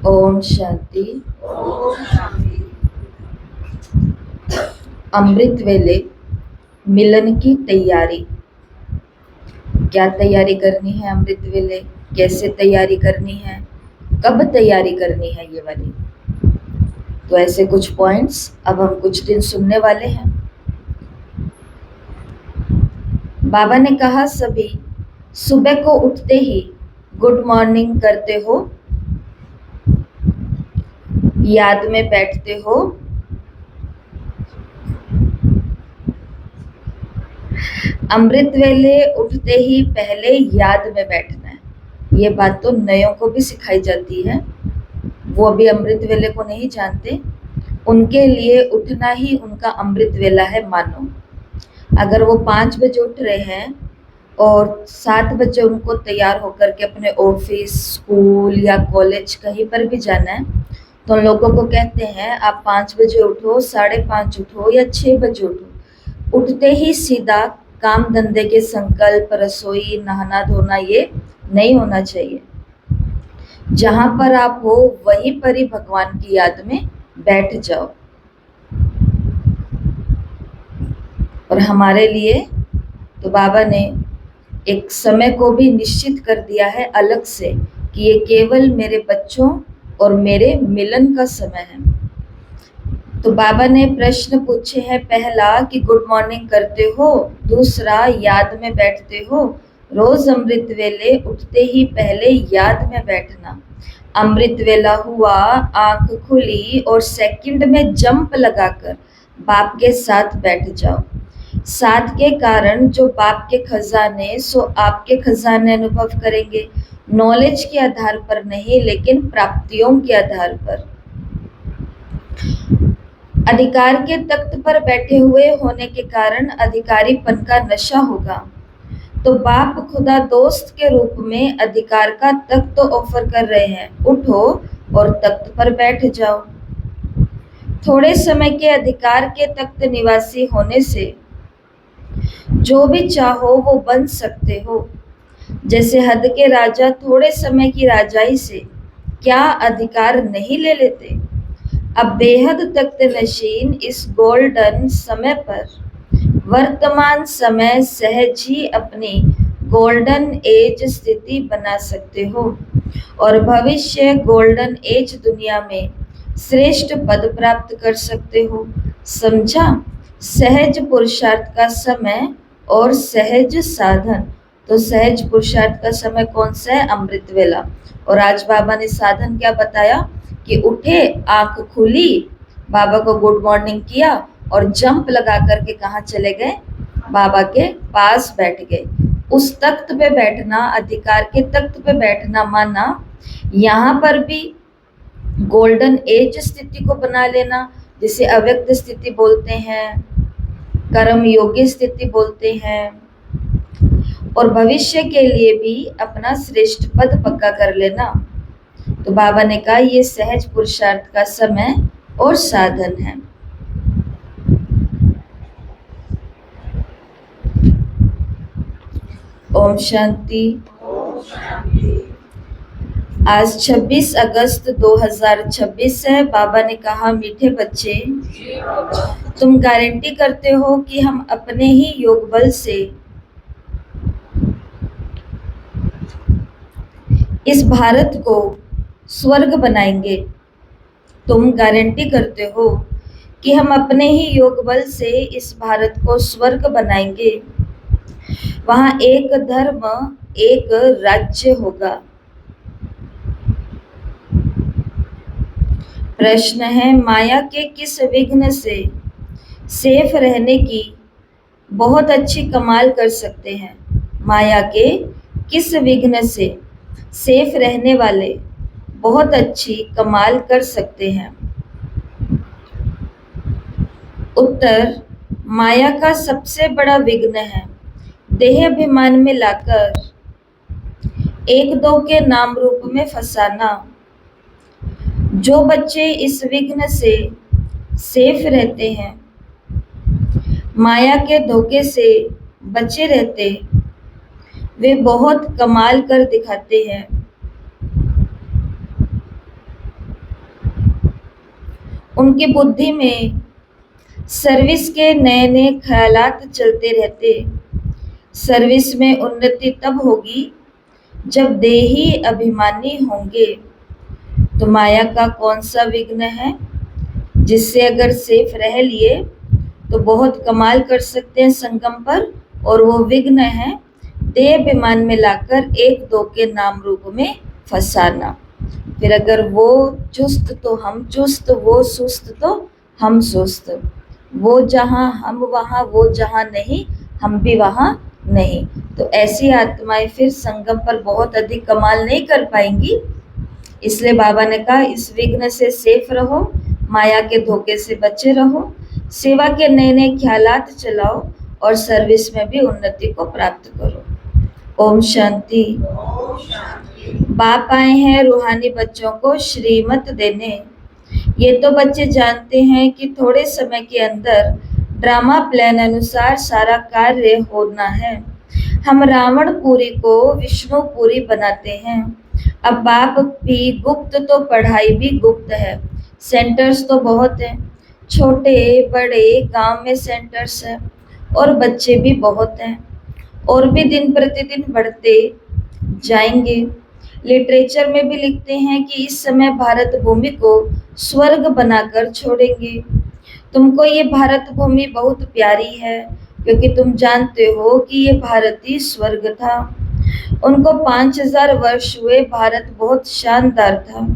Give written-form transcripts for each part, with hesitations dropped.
ओम शांति। अमृत वेले मिलन की तैयारी। क्या तैयारी करनी है अमृत वेले, कैसे तैयारी करनी है, कब तैयारी करनी है, ये वाली। तो ऐसे कुछ पॉइंट्स अब हम कुछ दिन सुनने वाले हैं। बाबा ने कहा, सभी सुबह को उठते ही गुड मॉर्निंग करते हो, याद में बैठते हो। अमृत वेले उठते ही पहले याद में बैठना है। ये बात तो नयों को भी सिखाई जाती है, वो अभी अमृत वेले को नहीं जानते। उनके लिए उठना ही उनका अमृत वेला है। मानो अगर वो 5 बजे उठ रहे हैं और 7 बजे उनको तैयार होकर के अपने ऑफिस, स्कूल या कॉलेज कहीं पर भी जाना है, तो उन लोगों को कहते हैं आप 5 बजे उठो, 5:30 उठो या 6 बजे उठो। उठते ही सीधा काम धंधे के संकल्प, रसोई, नहाना धोना, ये नहीं होना चाहिए। जहां पर आप हो वहीं पर ही भगवान की याद में बैठ जाओ। और हमारे लिए तो बाबा ने एक समय को भी निश्चित कर दिया है अलग से कि ये केवल मेरे बच्चों और मेरे मिलन का समय है। तो बाबा ने प्रश्न पूछे हैं, पहला कि गुड मॉर्निंग करते हो, दूसरा याद में बैठते हो। रोज अमृत वेले उठते ही पहले याद में बैठना। अमृत वेला हुआ, आंख खुली और सेकंड में जंप लगाकर बाप के साथ बैठ जाओ। साथ के कारण जो बाप के खजाने सो आपके खजाने अनुभव करेंगे। नॉलेज के आधार पर नहीं, लेकिन प्राप्तियों के आधार पर। अधिकार के तख्त पर बैठे हुए होने के कारण अधिकारीपन का नशा होगा। तो बाप खुदा दोस्त के रूप में अधिकार का तख्त ऑफर कर रहे हैं। उठो और तख्त पर बैठ जाओ। थोड़े समय के अधिकार के तख्त निवासी होने से जो भी चाहो वो बन सकते हो। जैसे हद के राजा थोड़े समय की राजाई से क्या अधिकार नहीं ले लेते। अब बेहद तख्त नशीन इस गोल्डन समय पर वर्तमान समय सहज ही अपनी गोल्डन एज स्थिति बना सकते हो और भविष्य गोल्डन एज दुनिया में श्रेष्ठ पद प्राप्त कर सकते हो। समझा? सहज पुरुषार्थ का समय और सहज साधन। तो सहज पुरुषार्थ का समय कौन सा है? अमृत वेला। और आज बाबा ने साधन क्या बताया कि उठे, आंख खुली, बाबा को गुड मॉर्निंग किया और जंप लगा करके कहाँ चले गए? बाबा के पास बैठ गए। उस तख्त पे बैठना, अधिकार के तख्त पे बैठना, माना यहाँ पर भी गोल्डन एज स्थिति को बना लेना, जिसे अव्यक्त स्थिति बोलते हैं, कर्म योगी स्थिति बोलते हैं। और भविष्य के लिए भी अपना श्रेष्ठ पद पक्का कर लेना। तो बाबा ने कहा ये सहज पुरुषार्थ का समय और साधन है। ओम शांति। आज 26 अगस्त 2026 है। बाबा ने कहा, मीठे बच्चे, तुम गारंटी करते हो कि हम अपने ही योग बल से इस भारत को स्वर्ग बनाएंगे। तुम गारंटी करते हो कि हम अपने ही योग बल से इस भारत को स्वर्ग बनाएंगे। वहां एक धर्म, एक राज्य होगा। प्रश्न है, माया के किस विघ्न से सेफ रहने की बहुत अच्छी कमाल कर सकते हैं? माया के किस विघ्न से सेफ रहने वाले बहुत अच्छी कमाल कर सकते हैं? उत्तर, माया का सबसे बड़ा विघ्न है देह अभिमान में लाकर एक दो के नाम रूप में फंसाना। जो बच्चे इस विघ्न से सेफ रहते हैं, माया के धोखे से बचे रहते, वे बहुत कमाल कर दिखाते हैं। उनकी बुद्धि में सर्विस के नए नए ख्यालात चलते रहते। सर्विस में उन्नति तब होगी जब देही अभिमानी होंगे। तो माया का कौन सा विघ्न है जिससे अगर सेफ रह लिए तो बहुत कमाल कर सकते हैं संगम पर, और वो विघ्न है देह अभिमान में लाकर एक दो के नाम रूप में फंसाना। फिर अगर वो चुस्त तो हम चुस्त, वो सुस्त तो हम सुस्त, वो जहाँ हम वहाँ, वो जहाँ नहीं हम भी वहाँ नहीं। तो ऐसी आत्माएं फिर संगम पर बहुत अधिक कमाल नहीं कर पाएंगी। इसलिए बाबा ने कहा इस विघ्न से सेफ रहो, माया के धोखे से बचे रहो, सेवा के नए नए ख्यालात चलाओ और सर्विस में भी उन्नति को प्राप्त करो। ओम शांति। बाप आए हैं रूहानी बच्चों को श्रीमत देने। ये तो बच्चे जानते हैं कि थोड़े समय के अंदर ड्रामा प्लान अनुसार सारा कार्य होना है। हम रावण पुरी को विष्णु पुरी बनाते हैं। अब बाप भी गुप्त तो पढ़ाई भी गुप्त है। सेंटर्स तो बहुत हैं, छोटे बड़े गांव में सेंटर्स हैं और बच्चे भी बहुत हैं और भी दिन प्रतिदिन बढ़ते जाएंगे। लिटरेचर में भी लिखते हैं कि इस समय भारत भूमि को स्वर्ग बनाकर छोड़ेंगे। तुमको ये भारत भूमि बहुत प्यारी है क्योंकि तुम जानते हो कि ये भारत ही स्वर्ग था। उनको 5000 वर्ष हुए, भारत बहुत शानदार था।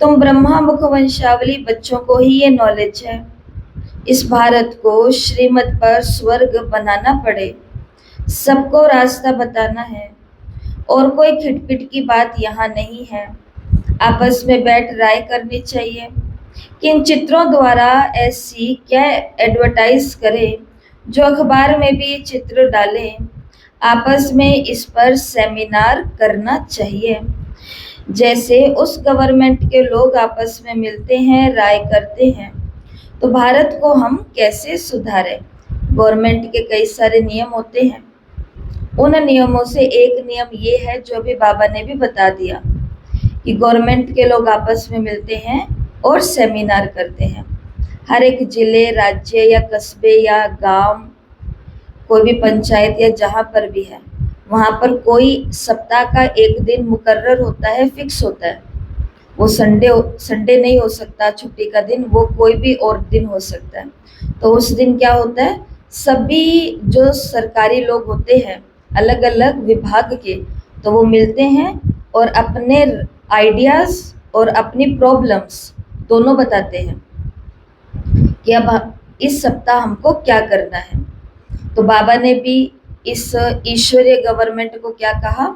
तुम ब्रह्मा मुख वंशावली बच्चों को ही ये नॉलेज है। इस भारत को श्रीमत पर स्वर्ग बनाना पड़े, सबको रास्ता बताना है और कोई खिटपिट की बात यहाँ नहीं है। आपस में बैठ राय करनी चाहिए कि इन चित्रों द्वारा ऐसी क्या एडवर्टाइज करें जो अखबार में भी चित्र डालें। आपस में इस पर सेमिनार करना चाहिए। जैसे उस गवर्नमेंट के लोग आपस में मिलते हैं, राय करते हैं, तो भारत को हम कैसे सुधारें। गवर्नमेंट के कई सारे नियम होते हैं, उन नियमों से एक नियम ये है जो अभी बाबा ने भी बता दिया कि गवर्नमेंट के लोग आपस में मिलते हैं और सेमिनार करते हैं। हर एक जिले, राज्य या कस्बे या गांव, कोई भी पंचायत या जहाँ पर भी है, वहाँ पर कोई सप्ताह का एक दिन मुकर्रर होता है, फिक्स होता है। वो संडे नहीं हो सकता छुट्टी का दिन, वो कोई भी और दिन हो सकता है। तो उस दिन क्या होता है, सभी जो सरकारी लोग होते हैं अलग अलग विभाग के, तो वो मिलते हैं और अपने आइडियाज़ और अपनी प्रॉब्लम्स दोनों बताते हैं कि अब इस सप्ताह हमको क्या करना है। तो बाबा ने भी इस ईश्वरीय गवर्नमेंट को क्या कहा,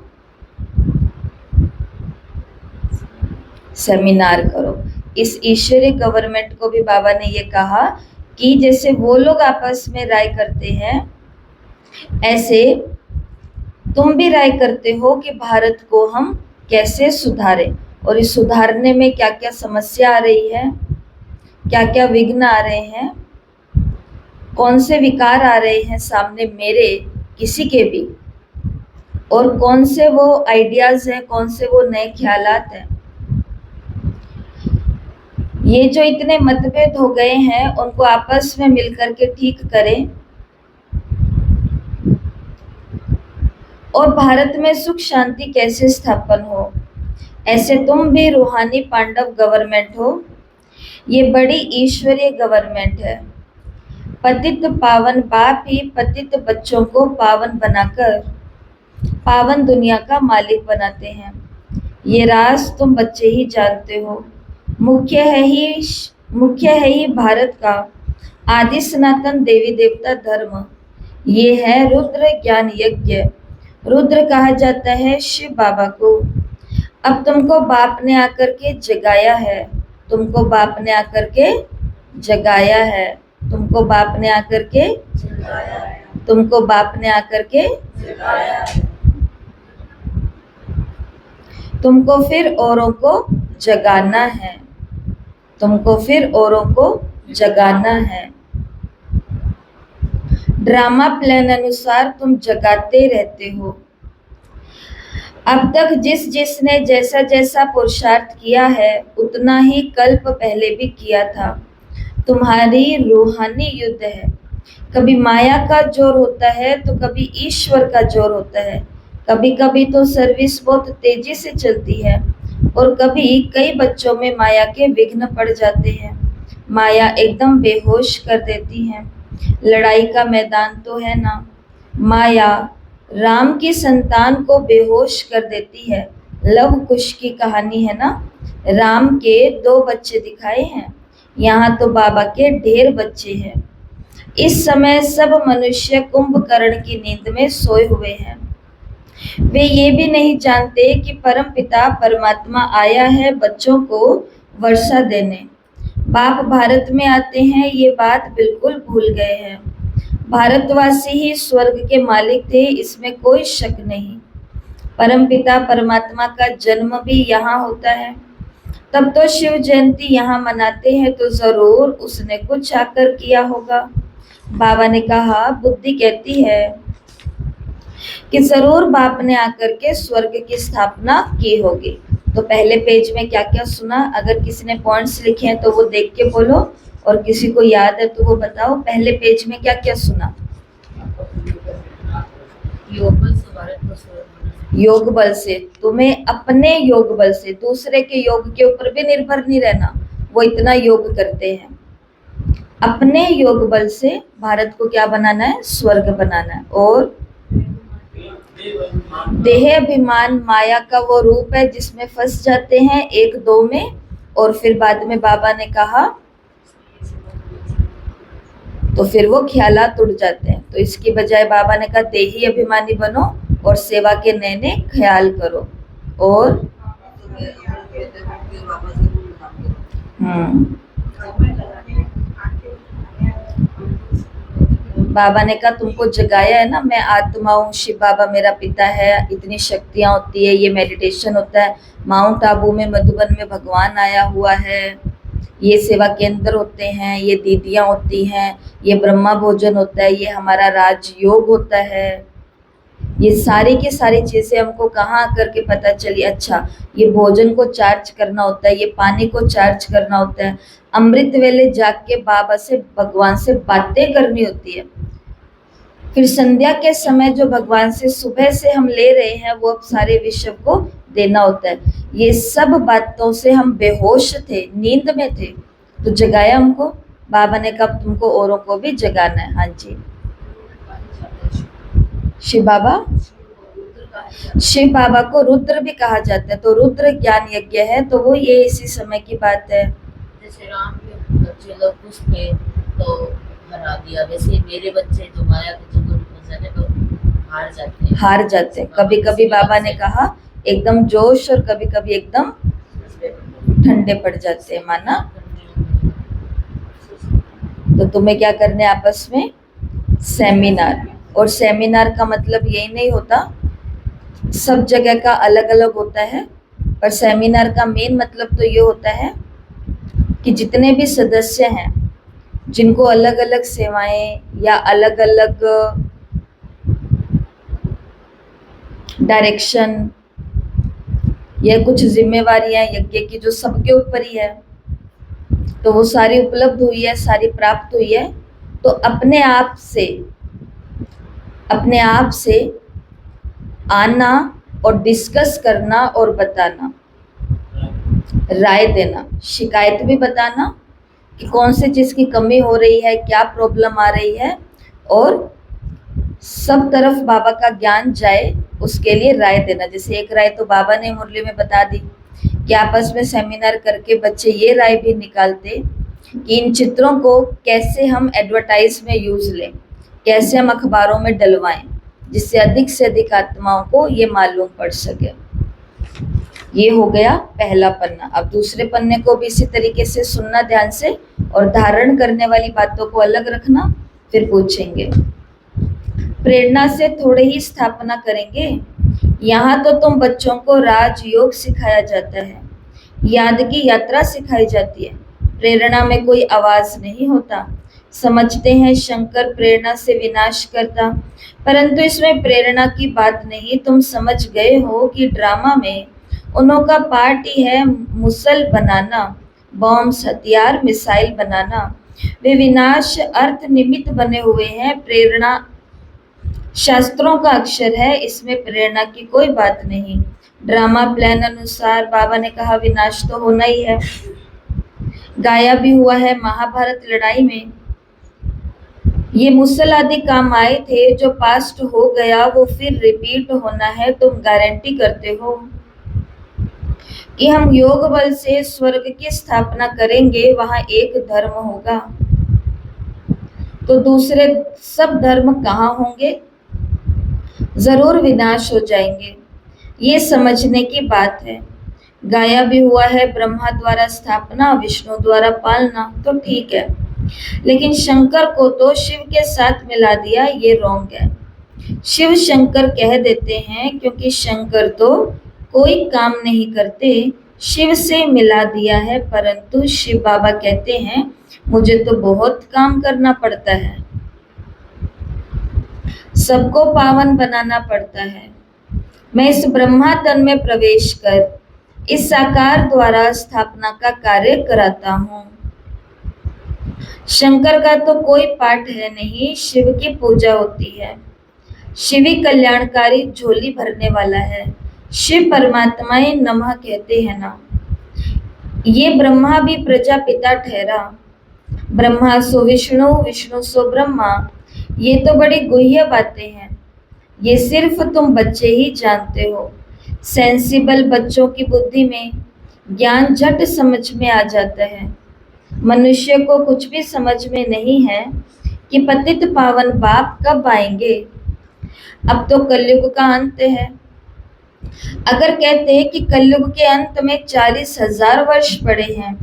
सेमिनार करो। इस ईश्वरीय गवर्नमेंट को भी बाबा ने ये कहा कि जैसे वो लोग आपस में राय करते हैं, ऐसे तुम भी राय करते हो कि भारत को हम कैसे सुधारें और इस सुधारने में क्या क्या समस्या आ रही है, क्या क्या विघ्न आ रहे हैं, कौन से विकार आ रहे हैं सामने मेरे किसी के भी, और कौन से वो आइडियाज हैं, कौन से वो नए ख्यालात हैं। ये जो इतने मतभेद हो गए हैं उनको आपस में मिलकर के ठीक करें और भारत में सुख शांति कैसे स्थापन हो। ऐसे तुम भी रूहानी पांडव गवर्नमेंट हो। ये बड़ी ईश्वरीय गवर्नमेंट है। पतित पावन बाप ही पतित बच्चों को पावन बनाकर पावन दुनिया का मालिक बनाते हैं। ये राज तुम बच्चे ही जानते हो। मुख्य है ही भारत का आदि सनातन देवी देवता धर्म। ये है रुद्र ज्ञान यज्ञ। रुद्र कहा जाता है शिव बाबा को। अब तुमको बाप ने आकर के जगाया है, तुमको बाप ने आकर के जगाया है, तुमको बाप ने आकर के तुमको बाप ने आकर के तुमको फिर औरों को जगाना है, तुमको फिर औरों को जगाना है। ड्रामा प्लान अनुसार तुम जगाते रहते हो। अब तक जिस जिसने जैसा जैसा पुरुषार्थ किया है उतना ही कल्प पहले भी किया था। तुम्हारी रूहानी युद्ध है। कभी माया का जोर होता है तो कभी ईश्वर का जोर होता है। कभी कभी तो सर्विस बहुत तेजी से चलती है और कभी कई बच्चों में माया के विघ्न पड़ जाते हैं। माया एकदम बेहोश कर देती है। लड़ाई का मैदान तो है ना। माया राम की संतान को बेहोश कर देती है। लव कुश की कहानी है ना। राम के 2 बच्चे दिखाए हैं, यहाँ तो बाबा के ढेर बच्चे हैं। इस समय सब मनुष्य कुंभकर्ण की नींद में सोए हुए हैं। वे ये भी नहीं जानते कि परम पिता परमात्मा आया है बच्चों को वर्षा देने। बाप भारत में आते हैं ये बात बिल्कुल भूल गए हैं। भारतवासी ही स्वर्ग के मालिक थे, इसमें कोई शक नहीं। परम पिता परमात्मा का जन्म भी यहाँ होता है। तब तो शिव जयंती यहाँ मनाते हैं तो जरूर उसने कुछ आकर किया होगा। बाबा ने कहा बुद्धि कहती है कि जरूर बाप ने आकर के स्वर्ग की स्थापना की होगी। तो पहले पेज में क्या क्या सुना, अगर किसी ने पॉइंट्स लिखे हैं तो वो देख के बोलो, और किसी को याद है तो वो बताओ पहले पेज में क्या क्या सुना। योग बल से, तुम्हें अपने योग बल से, दूसरे के योग के ऊपर भी निर्भर नहीं रहना, वो इतना योग करते हैं। अपने योग बल से भारत को क्या बनाना है, स्वर्ग बनाना है। और देह अभिमान माया का वो रूप है जिसमें फंस जाते हैं 1-2 में, और फिर बाद में बाबा ने कहा तो फिर वो ख्यालात उड़ जाते हैं। तो इसकी बजाय बाबा ने कहा देही अभिमानी बनो और सेवा के नए नए ख्याल करो। और बाबा ने कहा तुमको जगाया है ना, मैं आत्मा हूँ, शिव बाबा मेरा पिता है, इतनी शक्तियां होती है, ये मेडिटेशन होता है, माउंट आबू में मधुबन में भगवान आया हुआ है, ये सेवा केंद्र होते हैं, ये दीदियां होती हैं, ये ब्रह्मा भोजन होता है, ये हमारा राजयोग होता है। ये सारी की सारी चीजें हमको कहाँ आकर के पता चली। अच्छा, ये भोजन को चार्ज करना होता है, ये पानी को चार्ज करना होता है, अमृत वेले जाग के बाबा से भगवान से बातें करनी होती है। फिर संध्या के समय जो भगवान से सुबह से हम ले रहे हैं वो अब सारे विश्व को देना होता है। ये सब बातों से हम बेहोश थे, नींद में थे, तो जगाया हमको बाबा ने। कब तुमको औरों को भी जगाना है। हाँ जी, शिव बाबा को रुद्र भी कहा जाता है, तो रुद्र ज्ञान यज्ञ है, तो वो ये इसी समय की बात है। जैसे राम के बच्चे लोग कुछ थे तो हरा दिया, वैसे मेरे बच्चे जो माया के चक्कर में फंस जाते तो हार जाते हैं। कभी कभी बाबा ने कहा एकदम जोश और कभी कभी एकदम ठंडे पड़ जाते हैं, माना। तो तुम्हें क्या करने आपस में सेमिनार, और सेमिनार का मतलब यही नहीं होता, सब जगह का अलग अलग होता है, पर सेमिनार का मेन मतलब तो ये होता है कि जितने भी सदस्य हैं जिनको अलग अलग सेवाएं या अलग अलग डायरेक्शन या कुछ जिम्मेवारियां यज्ञ की जो सबके ऊपर ही है, तो वो सारी उपलब्ध हुई है, सारी प्राप्त हुई है। तो अपने आप से आना और डिस्कस करना और बताना, राय देना, शिकायत भी बताना कि कौन सी चीज की कमी हो रही है, क्या प्रॉब्लम आ रही है, और सब तरफ बाबा का ज्ञान जाए उसके लिए राय देना। जैसे एक राय तो बाबा ने मुरली में बता दी कि आपस में सेमिनार करके बच्चे ये राय भी निकालते कि इन चित्रों को कैसे हम एडवर्टाइज में यूज लें, कैसे हम अखबारों में डलवाएं, जिससे अधिक से अधिक आत्माओं को ये मालूम पड़ सके। ये हो गया पहला पन्ना। अब दूसरे पन्ने को भी इसी तरीके से सुनना ध्यान से, और धारण करने वाली बातों को अलग रखना। फिर पूछेंगे, प्रेरणा से थोड़े ही स्थापना करेंगे। यहाँ तो तुम बच्चों को राजयोग सिखाया जाता है, याद की यात्रा सिखाई जाती है। प्रेरणा में कोई आवाज नहीं होता, समझते हैं शंकर प्रेरणा से विनाश करता, परंतु इसमें प्रेरणा की बात नहीं। तुम समझ गए हो कि ड्रामा में उन्हों का पार्ट ही है मुसल बनाना, बॉम्ब्स, हथियार, मिसाइल बनाना। वे विनाश अर्थ निमित्त बने हुए हैं। प्रेरणा शास्त्रों का अक्षर है, इसमें प्रेरणा की कोई बात नहीं। ड्रामा प्लान अनुसार बाबा ने कहा विनाश तो होना ही है। गाया भी हुआ है महाभारत लड़ाई में। ये मुसल आदि काम आए थे, जो पास्ट हो गया वो फिर रिपीट होना है। तुम गारंटी करते हो कि हम योग बल से स्वर्ग की स्थापना करेंगे, वहां एक धर्म होगा, तो दूसरे सब धर्म कहाँ होंगे? जरूर विनाश हो जाएंगे। ये समझने की बात है। गाया भी हुआ है ब्रह्मा द्वारा स्थापना, विष्णु द्वारा पालना, तो ठीक है, लेकिन शंकर को तो शिव के साथ मिला दिया, ये रॉन्ग है। शिव शंकर कह देते हैं क्योंकि शंकर तो कोई काम नहीं करते, शिव से मिला दिया है। परंतु शिव बाबा कहते हैं मुझे तो बहुत काम करना पड़ता है, सबको पावन बनाना पड़ता है। मैं इस ब्रह्मा तन में प्रवेश कर इस साकार द्वारा स्थापना का कार्य कराता हूँ। शंकर का तो कोई पाठ है नहीं, शिव की पूजा होती है। शिव ही कल्याणकारी झोली भरने वाला है। शिव परमात्माए नमः कहते हैं ना। ये ब्रह्मा भी प्रजापिता ठहरा। ब्रह्मा सो विष्णु, विष्णु सो ब्रह्मा। ये तो बड़ी गुह्य बातें हैं, ये सिर्फ तुम बच्चे ही जानते हो। सेंसिबल बच्चों की बुद्धि में ज्ञान झट समझ में आ जाता है। मनुष्य को कुछ भी समझ में नहीं है कि पतित पावन बाप कब आएंगे। अब तो कलयुग का अंत है। अगर कहते हैं कि कलयुग के अंत में 40,000 वर्ष पड़े हैं,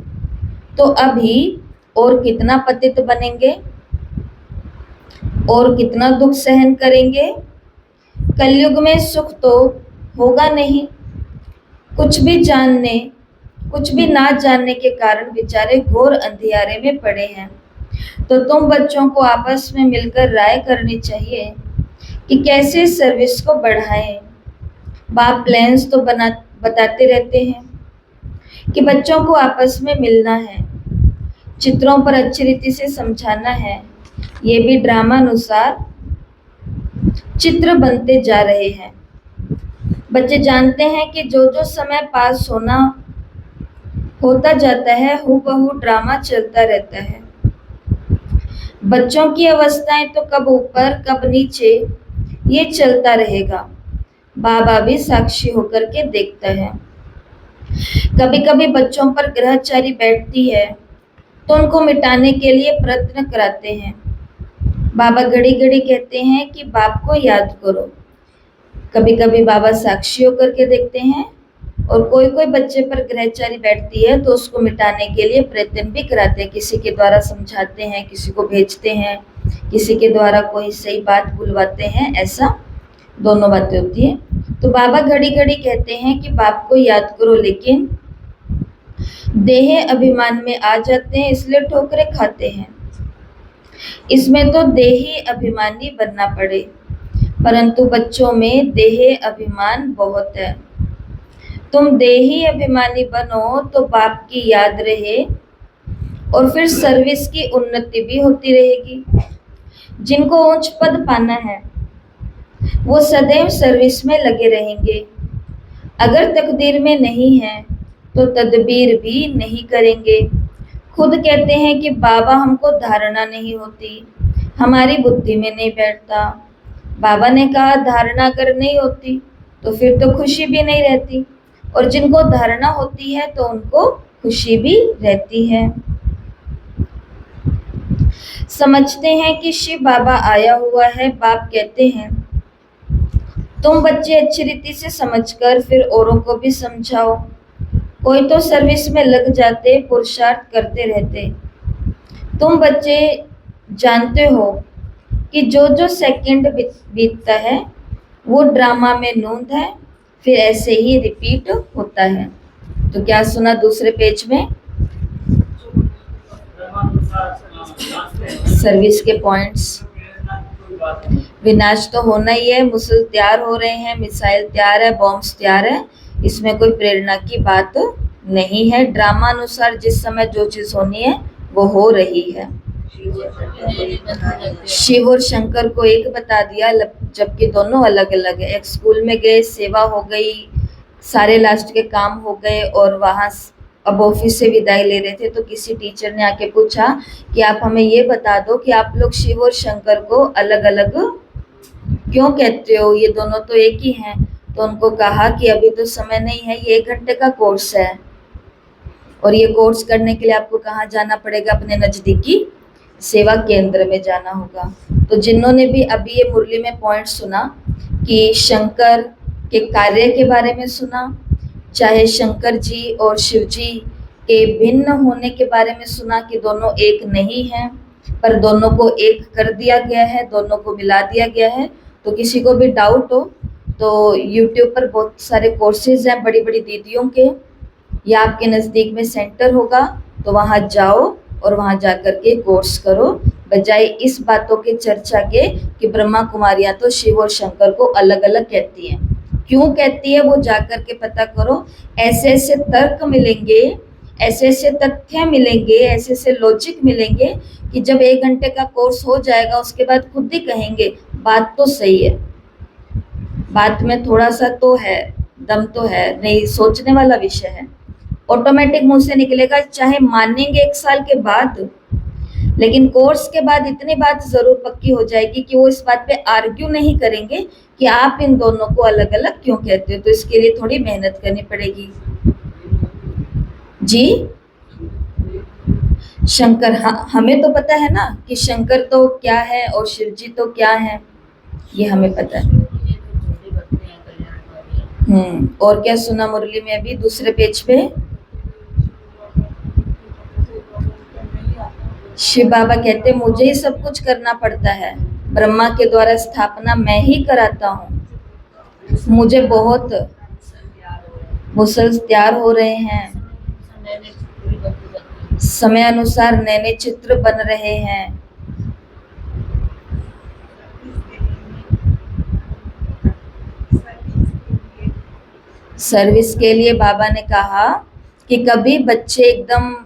तो अभी और कितना पतित बनेंगे और कितना दुख सहन करेंगे। कलयुग में सुख तो होगा नहीं। कुछ भी ना जानने के कारण बेचारे घोर अंधियारे में पड़े हैं। तो तुम बच्चों को आपस में मिलकर राय करनी चाहिए कि कैसे सर्विस को बढ़ाएं। बाप प्लान्स तो बताते रहते हैं कि बच्चों को आपस में मिलना है, चित्रों पर अच्छी रीति से समझाना है। ये भी ड्रामा अनुसार चित्र बनते जा रहे हैं। बच्चे जानते हैं कि जो जो समय पास होता जाता है, हूबहू ड्रामा चलता रहता है। बच्चों की अवस्थाएं तो कब ऊपर कब नीचे, ये चलता रहेगा। बाबा भी साक्षी होकर के देखता है। कभी कभी बच्चों पर ग्रहचारी बैठती है तो उनको मिटाने के लिए प्रयत्न कराते हैं। बाबा घड़ी घड़ी कहते हैं कि बाप को याद करो। कभी कभी बाबा साक्षी होकर के देखते हैं, और कोई कोई बच्चे पर ग्रहचारी बैठती है तो उसको मिटाने के लिए प्रयत्न भी कराते हैं। किसी के द्वारा समझाते हैं, किसी को भेजते हैं, किसी के द्वारा कोई सही बात बुलवाते हैं, ऐसा दोनों बातें होती है। तो बाबा घड़ी घड़ी कहते हैं कि बाप को याद करो, लेकिन देह अभिमान में आ जाते हैं, इसलिए ठोकरें खाते हैं। इसमें तो देही अभिमानी बनना पड़े, परंतु बच्चों में देह अभिमान बहुत है। तुम देही अभिमानी बनो तो बाप की याद रहे, और फिर सर्विस की उन्नति भी होती रहेगी। जिनको उच्च पद पाना है वो सदैव सर्विस में लगे रहेंगे। अगर तकदीर में नहीं है तो तदबीर भी नहीं करेंगे। खुद कहते हैं कि बाबा हमको धारणा नहीं होती, हमारी बुद्धि में नहीं बैठता। बाबा ने कहा धारणा अगर नहीं होती तो फिर तो खुशी भी नहीं रहती, और जिनको धारणा होती है तो उनको खुशी भी रहती है। समझते हैं कि शिव बाबा आया हुआ है। बाप कहते हैं तुम बच्चे अच्छी रीति से समझकर फिर औरों को भी समझाओ। कोई तो सर्विस में लग जाते, पुरुषार्थ करते रहते। तुम बच्चे जानते हो कि जो जो सेकंड बीतता है वो ड्रामा में नोंद है, फिर ऐसे ही रिपीट होता है। तो क्या सुना दूसरे पेज में? सर्विस के पॉइंट्स, विनाश तो होना ही है, मुसल तैयार हो रहे हैं, मिसाइल तैयार है, बॉम्ब्स तैयार है, इसमें कोई प्रेरणा की बात नहीं है। ड्रामा अनुसार जिस समय जो चीज होनी है वो हो रही है। शिव और शंकर को एक बता दिया, जबकि दोनों अलग अलग है। एक स्कूल में गए, सेवा हो गई, सारे लास्ट के काम हो गए, और वहां अब ऑफिस से विदाई ले रहे थे तो किसी टीचर ने आके पूछा कि आप हमें ये बता दो कि आप लोग शिव और शंकर को अलग अलग क्यों कहते हो, ये दोनों तो एक ही हैं। तो उनको कहा कि अभी तो समय नहीं है, ये 1 घंटे का कोर्स है, और ये कोर्स करने के लिए आपको कहाँ जाना पड़ेगा, अपने नजदीकी सेवा केंद्र में जाना होगा। तो जिन्होंने भी अभी ये मुरली में पॉइंट सुना कि शंकर के कार्य के बारे में सुना, चाहे शंकर जी और शिव जी के भिन्न होने के बारे में सुना कि दोनों एक नहीं हैं, पर दोनों को एक कर दिया गया है, दोनों को मिला दिया गया है। तो किसी को भी डाउट हो तो YouTube पर बहुत सारे कोर्सेज हैं बड़ी बड़ी दीदियों के, या आपके नज़दीक में सेंटर होगा तो वहाँ जाओ और वहाँ जाकर के कोर्स करो, बजाय इस बातों के चर्चा के कि ब्रह्मा कुमारियाँ तो शिव और शंकर को अलग अलग कहती हैं। क्यों कहती है वो जाकर के पता करो। ऐसे ऐसे तर्क मिलेंगे, ऐसे ऐसे तथ्य मिलेंगे, ऐसे ऐसे लॉजिक मिलेंगे कि जब 1 घंटे का कोर्स हो जाएगा उसके बाद खुद ही कहेंगे बात तो सही है, बात में थोड़ा सा तो है, दम तो है, नहीं सोचने वाला विषय है। ऑटोमेटिक मुंह से निकलेगा, चाहे मानेंगे 1 साल के बाद, लेकिन कोर्स के बाद इतनी बात जरूर पक्की हो जाएगी कि वो इस बात पे आर्ग्यू नहीं करेंगे कि आप इन दोनों को अलग अलग क्यों कहते हो। तो इसके लिए थोड़ी मेहनत करनी पड़ेगी जी। शंकर, हाँ हमें तो पता है ना कि शंकर तो क्या है और शिव जी तो क्या है, ये हमें पता है। और क्या सुना मुरली में अभी दूसरे पेज पे? शिव बाबा कहते मुझे ही सब कुछ करना पड़ता है, ब्रह्मा के द्वारा स्थापना मैं ही कराता हूँ, मुझे बहुत मुसल तैयार हो रहे हैं, समय अनुसार नए नए चित्र बन रहे हैं। सर्विस के लिए बाबा ने कहा कि कभी बच्चे एकदम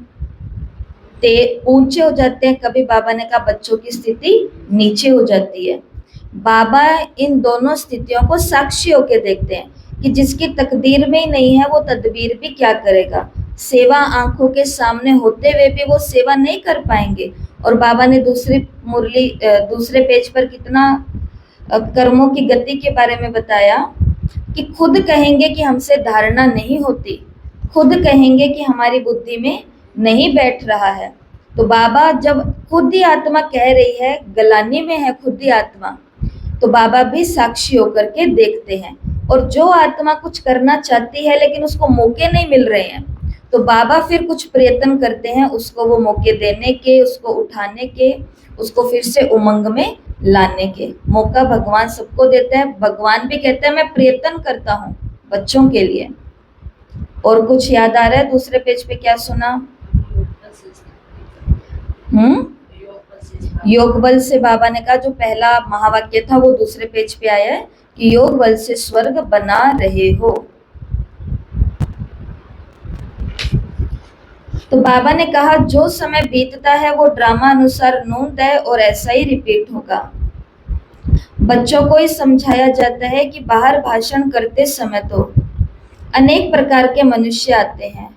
ऊंचे हो जाते हैं, कभी बाबा ने कहा बच्चों की स्थिति नीचे हो जाती है। बाबा इन दोनों स्थितियों को साक्षी होके देखते हैं कि जिसकी तकदीर में ही नहीं है वो तदबीर भी क्या करेगा। सेवा आंखों के सामने होते हुए भी वो सेवा नहीं कर पाएंगे। और बाबा ने दूसरे पेज पर कितना कर्मों की गति के बारे में बताया कि खुद कहेंगे कि हमसे धारणा नहीं होती, खुद कहेंगे कि हमारी बुद्धि में नहीं बैठ रहा है। तो बाबा जब खुद ही आत्मा कह रही है, गलानी में है खुद ही आत्मा, तो बाबा भी साक्षी होकर के देखते हैं। और जो आत्मा कुछ करना चाहती है लेकिन उसको मौके नहीं मिल रहे हैं, तो बाबा फिर कुछ प्रयत्न करते हैं उसको वो मौके देने के, उसको उठाने के, उसको फिर से उमंग में लाने के। मौका भगवान सबको देता है। भगवान भी कहते हैं मैं प्रयत्न करता हूँ बच्चों के लिए। और कुछ याद आ रहा है? दूसरे पेज पे क्या सुना? योग बल से बाबा ने कहा, जो पहला महावाक्य था वो दूसरे पेज पे आया है कि योग बल से स्वर्ग बना रहे हो। तो बाबा ने कहा जो समय बीतता है वो ड्रामा अनुसार नूंद है और ऐसा ही रिपीट होगा। बच्चों को ही समझाया जाता है कि बाहर भाषण करते समय तो अनेक प्रकार के मनुष्य आते हैं।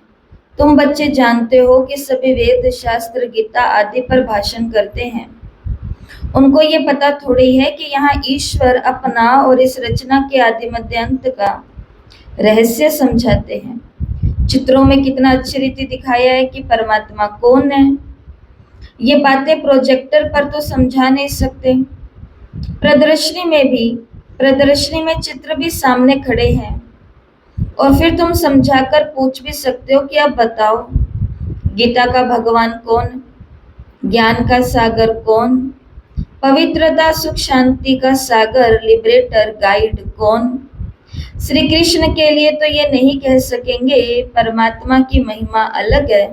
तुम बच्चे जानते हो कि सभी वेद शास्त्र गीता आदि पर भाषण करते हैं। उनको ये पता थोड़ी है कि यहाँ ईश्वर अपना और इस रचना के आदि मध्य अंत का रहस्य समझाते हैं। चित्रों में कितना अच्छी रीति दिखाया है कि परमात्मा कौन है। ये बातें प्रोजेक्टर पर तो समझा नहीं सकते, प्रदर्शनी में चित्र भी सामने खड़े हैं और फिर तुम समझाकर पूछ भी सकते हो कि अब बताओ गीता का भगवान कौन, ज्ञान का सागर कौन, पवित्रता सुख शांति का सागर लिबरेटर गाइड कौन। श्री कृष्ण के लिए तो ये नहीं कह सकेंगे परमात्मा की महिमा अलग है,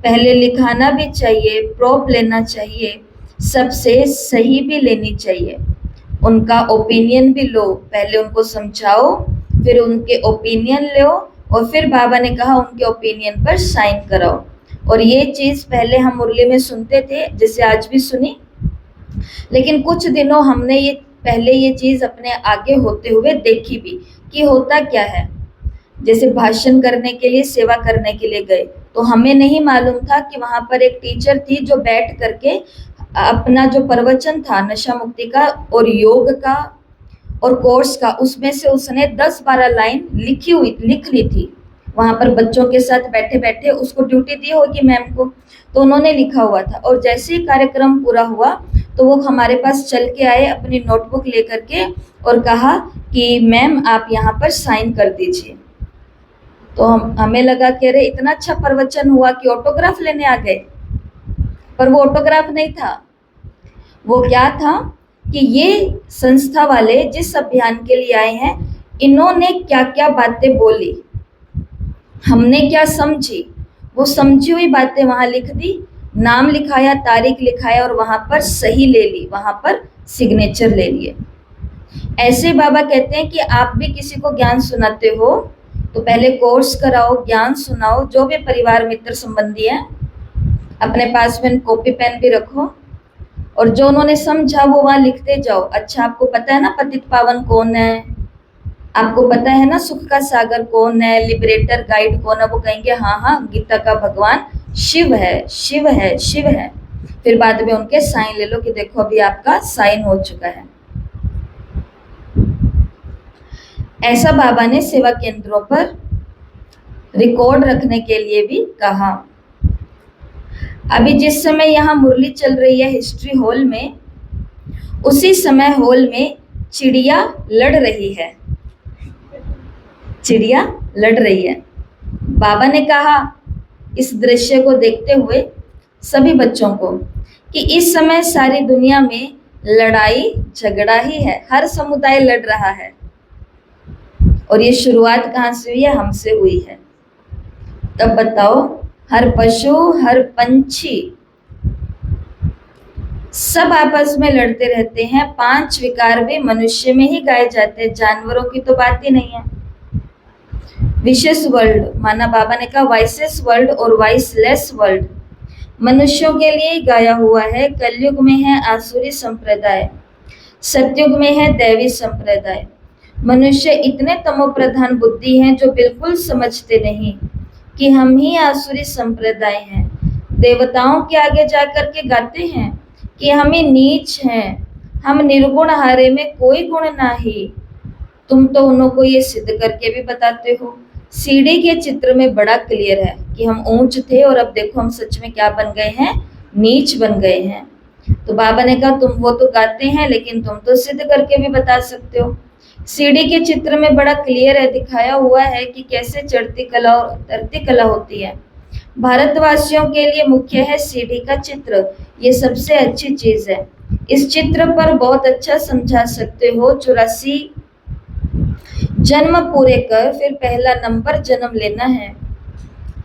पहले लिखाना भी चाहिए, प्रोब लेना चाहिए, सबसे सही भी लेनी चाहिए, उनका ओपिनियन भी लो, पहले उनको समझाओ, फिर उनके ओपिनियन लो, और फिर बाबा ने कहा उनके ओपिनियन पर साइन कराओ। और ये चीज पहले हम मुरली में सुनते थे, जैसे आज भी सुनी, लेकिन कुछ दिनों हमने ये पहले ये चीज अपने आगे होते हुए देखी भी कि होता क्या है। जैसे भाषण करने के लिए, सेवा करने के लिए गए, तो हमें नहीं मालूम था कि वहां पर एक टीचर थी जो बैठ करके अपना जो प्रवचन था नशा मुक्ति का और योग का और कोर्स का, उसमें से उसने 10-12 लाइन लिख ली थी। वहां पर बच्चों के साथ बैठे बैठे उसको ड्यूटी दी होगी मैम को, तो उन्होंने लिखा हुआ था। और जैसे ही कार्यक्रम पूरा हुआ तो वो हमारे पास चल के आए अपनी नोटबुक लेकर के और कहा कि मैम आप यहाँ पर साइन कर दीजिए। तो हमें लगा कि अरे इतना अच्छा प्रवचन हुआ कि ऑटोग्राफ लेने आ गए, पर वो ऑटोग्राफ नहीं था। वो क्या था कि ये संस्था वाले जिस अभियान के लिए आए हैं, इन्होंने क्या क्या बातें बोली, हमने क्या समझी, वो समझी हुई बातें वहां लिख दी, नाम लिखाया, तारीख लिखाया और वहां पर सही ले ली, वहां पर सिग्नेचर ले लिए। ऐसे बाबा कहते हैं कि आप भी किसी को ज्ञान सुनाते हो तो पहले कोर्स कराओ, ज्ञान सुनाओ, जो भी परिवार मित्र संबंधी है अपने पास में कॉपी पेन भी रखो, और जो उन्होंने समझा वो वहां लिखते जाओ। अच्छा, आपको पता है ना पतित पावन कौन है, आपको पता है ना सुख का सागर कौन है, लिबरेटर गाइड कौन है, वो कहेंगे हाँ हाँ गीता का भगवान शिव है, शिव है, शिव है। फिर बाद में उनके साइन ले लो कि देखो अभी आपका साइन हो चुका है। ऐसा बाबा ने सेवा केंद्रों पर रिकॉर्ड रखने के लिए भी कहा। अभी जिस समय यहाँ मुरली चल रही है हिस्ट्री हॉल में, उसी समय हॉल में चिड़िया लड़ रही है, चिड़िया लड़ रही है। बाबा ने कहा इस दृश्य को देखते हुए सभी बच्चों को कि इस समय सारी दुनिया में लड़ाई झगड़ा ही है, हर समुदाय लड़ रहा है, और ये शुरुआत कहाँ से हुई है? हमसे हुई है। तब बताओ, हर पशु, हर पंछी सब आपस में लड़ते रहते हैं। 5 विकार भी मनुष्य में ही गाए जाते हैं, जानवरों की तो बात ही नहीं है। विशेष वर्ल्ड माना बाबा ने कहा वाइसेस वर्ल्ड और वाइसलेस वर्ल्ड मनुष्यों के लिए ही गाया हुआ है। कलयुग में है आसुरी संप्रदाय, सतयुग में है दैवी संप्रदाय। मनुष्य इतने तमोप्रधान बुद्धि हैं जो बिल्कुल समझते नहीं कि हम ही आसुरी संप्रदाय हैं। देवताओं के आगे जाकर के गाते हैं कि हम ही नीच हैं, हम निर्गुण, हारे में कोई गुण नहीं। तुम तो उन्हों को ये सिद्ध करके भी बताते हो। सीढ़ी के चित्र में बड़ा क्लियर है कि हम ऊंच थे और अब देखो हम सच में क्या बन गए हैं, नीच बन गए हैं। तो बाबा ने कहा तुम वो तो गाते हैं लेकिन तुम तो सिद्ध करके भी बता सकते हो। सीढ़ी के चित्र में बड़ा क्लियर है, दिखाया हुआ है कि कैसे चढ़ती कला और उतरती कला होती है। भारतवासियों के लिए मुख्य है सीढ़ी का चित्र, ये सबसे अच्छी चीज है। इस चित्र पर बहुत अच्छा समझा सकते हो। 84 जन्म पूरे कर फिर पहला नंबर जन्म लेना है,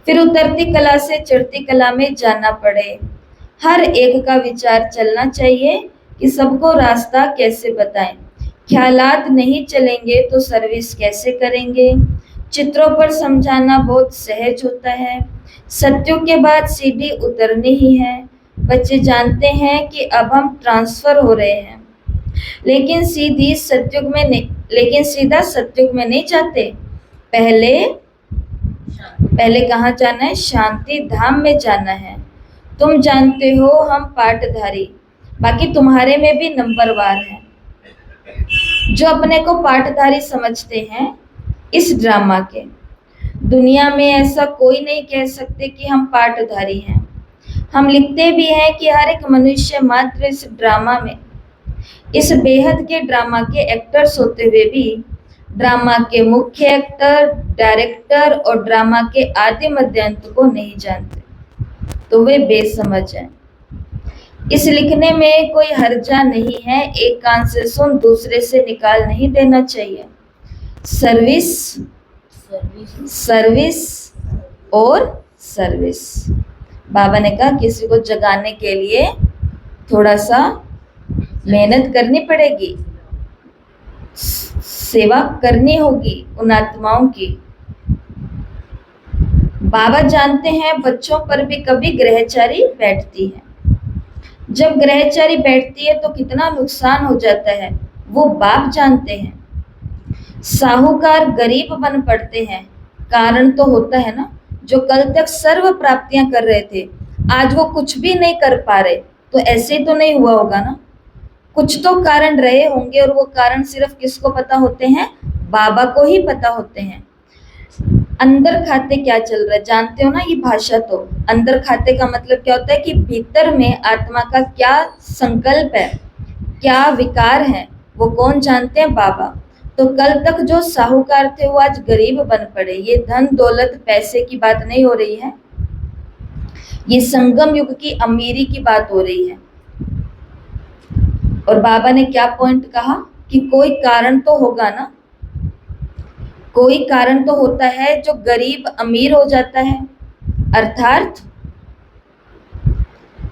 फिर उतरती कला से चढ़ती कला में जाना पड़े। हर एक का विचार चलना चाहिए कि सबको रास्ता कैसे बताएं। ख्यालात नहीं चलेंगे तो सर्विस कैसे करेंगे। चित्रों पर समझाना बहुत सहज होता है। सत्युग के बाद सीढ़ी उतरनी ही है। बच्चे जानते हैं कि अब हम ट्रांसफर हो रहे हैं, लेकिन सीधा सत्युग में नहीं जाते। पहले कहाँ जाना है? शांति धाम में जाना है। तुम जानते हो हम पाठधारी, बाकी तुम्हारे में भी नंबरवार है। जो अपने को पाठधारी समझते हैं इस ड्रामा के, दुनिया में ऐसा कोई नहीं कह सकते कि हम पाठधारी हैं। हम लिखते भी हैं कि हर एक मनुष्य मात्र इस ड्रामा में, इस बेहद के ड्रामा के एक्टर्स होते हुए भी ड्रामा के मुख्य एक्टर, डायरेक्टर और ड्रामा के आदि मध्य अंत को नहीं जानते, तो वे बेसमझ हैं। इस लिखने में कोई हर्जा नहीं है। एक कान से सुन दूसरे से निकाल नहीं देना चाहिए। सर्विस और सर्विस, बाबा ने कहा किसी को जगाने के लिए थोड़ा सा मेहनत करनी पड़ेगी, सेवा करनी होगी उन आत्माओं की। बाबा जानते हैं बच्चों पर भी कभी ग्रहचारी बैठती है। जब ग्रहचारी बैठती है तो कितना नुकसान हो जाता है वो बाप जानते हैं। साहूकार गरीब बन पड़ते हैं, कारण तो होता है ना, जो कल तक सर्व प्राप्तियां कर रहे थे आज वो कुछ भी नहीं कर पा रहे, तो ऐसे ही तो नहीं हुआ होगा ना, कुछ तो कारण रहे होंगे और वो कारण सिर्फ किसको पता होते हैं, बाबा को ही पता होते हैं। अंदर खाते क्या चल रहा है जानते हो ना, ये भाषा तो अंदर खाते का मतलब क्या होता है कि भीतर में आत्मा का क्या संकल्प है, क्या विकार है, वो कौन जानते हैं, बाबा। तो कल तक जो साहूकार थे वो आज गरीब बन पड़े। ये धन दौलत पैसे की बात नहीं हो रही है, ये संगम युग की अमीरी की बात हो रही है। और बाबा ने क्या पॉइंट कहा कि कोई कारण तो होगा ना, कोई कारण तो होता है जो गरीब अमीर हो जाता है, अर्थात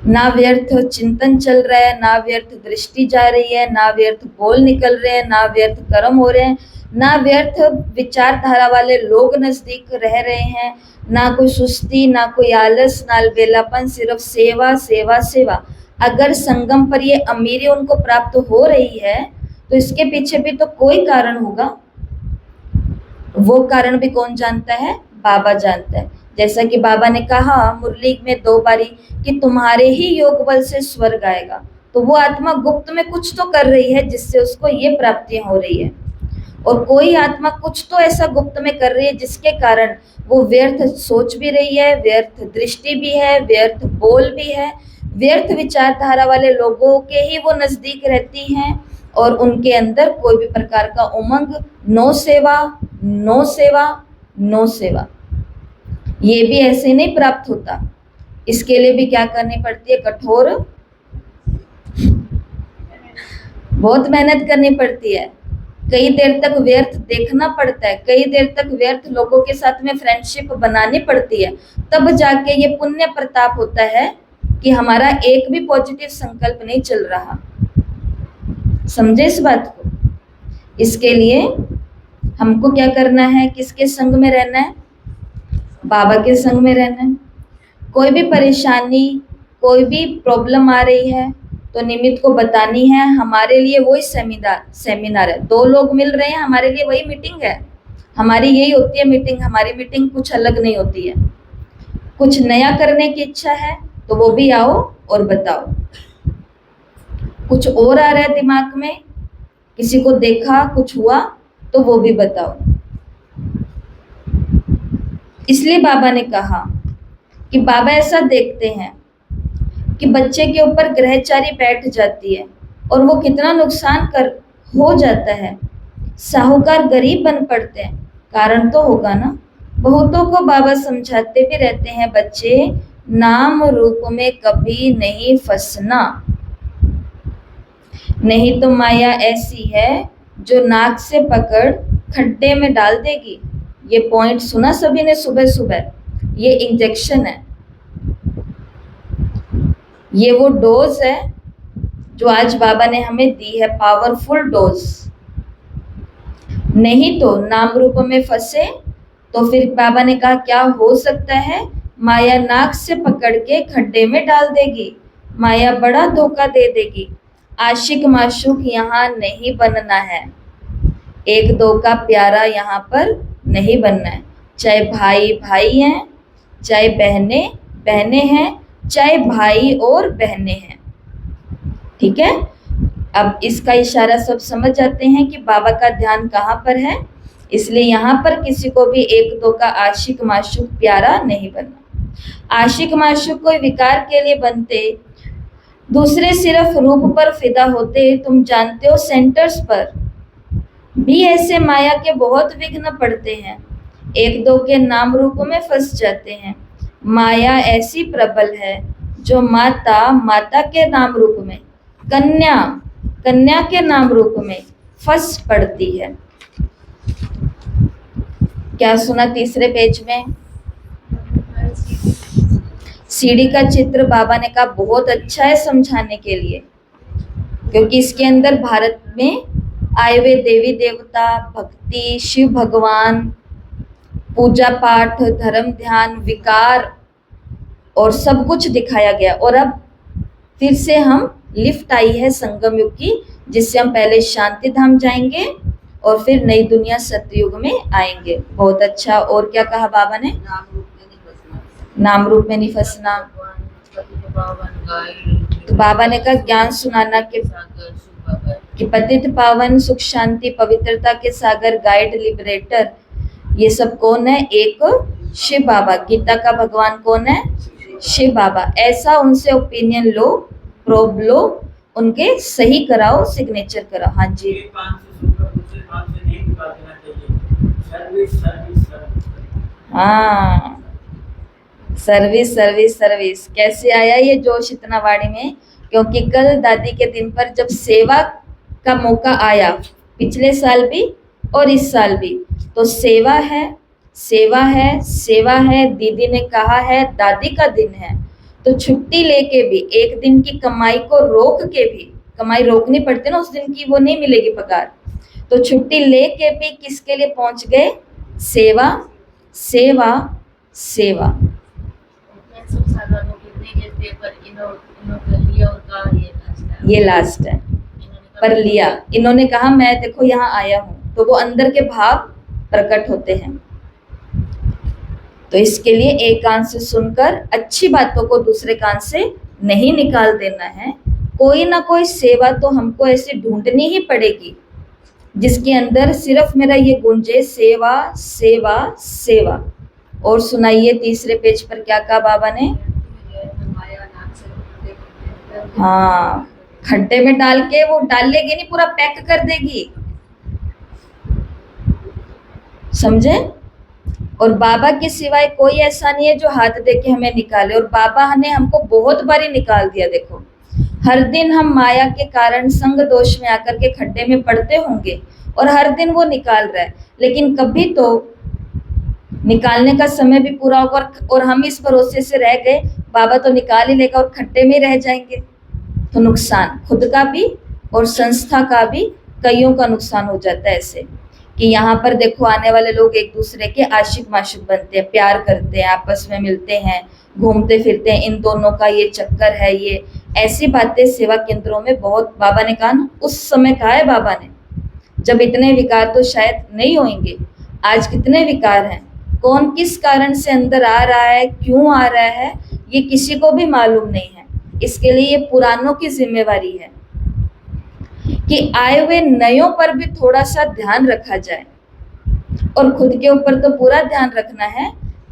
ना व्यर्थ चिंतन चल रहा है, ना व्यर्थ दृष्टि जा रही है, ना व्यर्थ बोल निकल रहे हैं, ना व्यर्थ कर्म हो रहे हैं, ना व्यर्थ विचारधारा वाले लोग नजदीक रह रहे हैं, ना कोई सुस्ती, ना कोई आलस, ना बेलापन, सिर्फ सेवा सेवा सेवा। अगर संगम पर ये अमीरी उनको प्राप्त हो रही है तो इसके पीछे भी तो कोई कारण होगा। वो कारण भी कौन जानता है, बाबा जानता है। जैसा कि बाबा ने कहा मुरली में 2 बारी कि तुम्हारे ही योग बल से स्वर्ग आएगा, तो वो आत्मा गुप्त में कुछ तो कर रही है जिससे उसको ये प्राप्तियां हो रही है। और कोई आत्मा कुछ तो ऐसा गुप्त में कर रही है जिसके कारण वो व्यर्थ सोच भी रही है, व्यर्थ दृष्टि भी है, व्यर्थ बोल भी है, व्यर्थ विचारधारा वाले लोगों के ही वो नजदीक रहती हैं और उनके अंदर कोई भी प्रकार का उमंग, नो सेवा नो सेवा नो सेवा, ये भी ऐसे नहीं प्राप्त होता। इसके लिए भी क्या करनी पड़ती है, कठोर बहुत मेहनत करनी पड़ती है, कई देर तक व्यर्थ देखना पड़ता है, कई देर तक व्यर्थ लोगों के साथ में फ्रेंडशिप बनानी पड़ती है, तब जाके ये पुण्य प्रताप होता है कि हमारा एक भी पॉजिटिव संकल्प नहीं चल रहा। समझे इस बात को। इसके लिए हमको क्या करना है, किसके संग में रहना है, बाबा के संग में रहना है। कोई भी परेशानी, कोई भी प्रॉब्लम आ रही है तो निमित्त को बतानी है। हमारे लिए वही सेमिनार है, 2 लोग मिल रहे हैं, हमारे लिए वही मीटिंग है, हमारी यही होती है मीटिंग। हमारी मीटिंग कुछ अलग नहीं होती है। कुछ नया करने की इच्छा है तो वो भी आओ और बताओ। कुछ और आ रहा है दिमाग में, किसी को देखा कुछ हुआ तो वो भी बताओ। इसलिए बाबा ने कहा कि बाबा ऐसा देखते हैं कि बच्चे के ऊपर ग्रहचारी बैठ जाती है और वो कितना नुकसान हो जाता है। साहूकार गरीब बन पड़ते हैं, कारण तो होगा ना। बहुतों को बाबा समझाते भी रहते हैं, बच्चे नाम रूप में कभी नहीं फंसना, नहीं तो माया ऐसी है जो नाक से पकड़ खड्डे में डाल देगी। ये पॉइंट सुना सभी ने सुबह सुबह, ये इंजेक्शन है, ये वो डोज है जो आज बाबा ने हमें दी है, पावरफुल डोज। नहीं तो नाम रूप में फंसे तो फिर बाबा ने कहा क्या हो सकता है, माया नाक से पकड़ के खड्डे में डाल देगी, माया बड़ा धोखा दे देगी। आशिक माशूक यहाँ नहीं बनना है, 1-2 का प्यारा यहाँ पर नहीं बनना है। चाहे भाई भाई हैं, चाहे बहनें बहनें हैं, चाहे भाई और बहनें हैं। ठीक है, अब इसका इशारा सब समझ जाते हैं कि बाबा का ध्यान कहाँ पर है। इसलिए यहाँ पर किसी को भी 1-2 का आशिक माशूक प्यारा नहीं बनना। आशिक माशूक कोई विकार के लिए बनते, दूसरे सिर्फ रूप पर फिदा होते। तुम जानते हो सेंटर्स पर भी ऐसे माया के बहुत विघ्न पड़ते हैं, 1-2 के नाम रूप में फंस जाते हैं। माया ऐसी प्रबल है जो माता के नाम रूप में, कन्या के नाम रूप में फंस पड़ती है। क्या सुना तीसरे पेज में, सीढ़ी का चित्र बाबा ने कहा बहुत अच्छा है समझाने के लिए, क्योंकि इसके अंदर भारत में आए हुए देवी देवता, भक्ति, शिव भगवान, पूजा पाठ, धर्म, ध्यान, विकार और सब कुछ दिखाया गया। और अब फिर से हम लिफ्ट आई है संगम युग की, जिससे हम पहले शांति धाम जाएंगे और फिर नई दुनिया सतयुग में आएंगे। बहुत अच्छा। और क्या कहा बाबा ने? नाम रूप में नहीं फंसना। तो बाबा ने कहा ज्ञान सुनाना कि पतित पावन, सुख शांति पवित्रता के सागर, गाइड, लिबरेटर, ये सब कौन है? एक शिव बाबा। गीता का भगवान कौन है? शिव बाबा। ऐसा उनसे ओपिनियन लो, प्रोब लो, उनके सही कराओ, सिग्नेचर कराओ। हाँ जी। हाँ, सर्विस सर्विस सर्विस। कैसे आया ये जोश इतना वाणी में? क्योंकि कल दादी के दिन पर जब सेवा का मौका आया, पिछले साल भी और इस साल भी, तो सेवा है, सेवा है, सेवा है। दीदी ने कहा है दादी का दिन है, तो छुट्टी लेके भी, एक दिन की कमाई को रोक के भी, कमाई रोकनी पड़ती ना उस दिन की, वो नहीं मिलेगी पगार, तो छुट्टी लेके भी किसके लिए पहुंच गए? सेवा, सेवा, सेवा। ये लास्ट है, पर लिया इन्होंने। कहा मैं देखो यहाँ आया हूँ, तो वो अंदर के भाव प्रकट होते हैं। तो इसके लिए एक कान से सुनकर अच्छी बातों को दूसरे कान से नहीं निकाल देना है। कोई ना कोई सेवा तो हमको ऐसी ढूंढनी ही पड़ेगी जिसके अंदर सिर्फ मेरा ये गुंजे, सेवा, सेवा, सेवा। और सुनाइए तीसरे पेज पर क्या कहा बाबा ने? हाँ, खड्डे में डाल के वो डाल लेगी नहीं, पूरा पैक कर देगी, समझे? और बाबा के सिवाय कोई ऐसा नहीं है जो हाथ दे के हमें निकाले। और बाबा ने हमको बहुत बारी निकाल दिया। देखो, हर दिन हम माया के कारण संग दोष में आकर के खड्डे में पड़ते होंगे, और हर दिन वो निकाल रहा है, लेकिन कभी तो निकालने का समय भी पूरा होगा और हम इस भरोसे से रह गए बाबा तो निकाल ही लेगा, और खड्डे में रह जाएंगे, तो नुकसान खुद का भी और संस्था का भी, कईयों का नुकसान हो जाता है। ऐसे कि यहाँ पर देखो आने वाले लोग एक दूसरे के आशिक माशिक बनते हैं, प्यार करते हैं, आपस में मिलते हैं, घूमते फिरते हैं, इन दोनों का ये चक्कर है। ये ऐसी बातें सेवा केंद्रों में बहुत, बाबा ने कहा ना, उस समय कहा है बाबा ने, जब इतने विकार तो शायद नहीं होंगे। आज कितने विकार हैं, कौन किस कारण से अंदर आ रहा है, क्यों आ रहा है, ये किसी को भी मालूम नहीं है। इसके लिए ये पुरानों की जिम्मेवारी है कि आए हुए नयों पर भी थोड़ा सा ध्यान रखा जाए, और खुद के ऊपर तो पूरा ध्यान रखना है।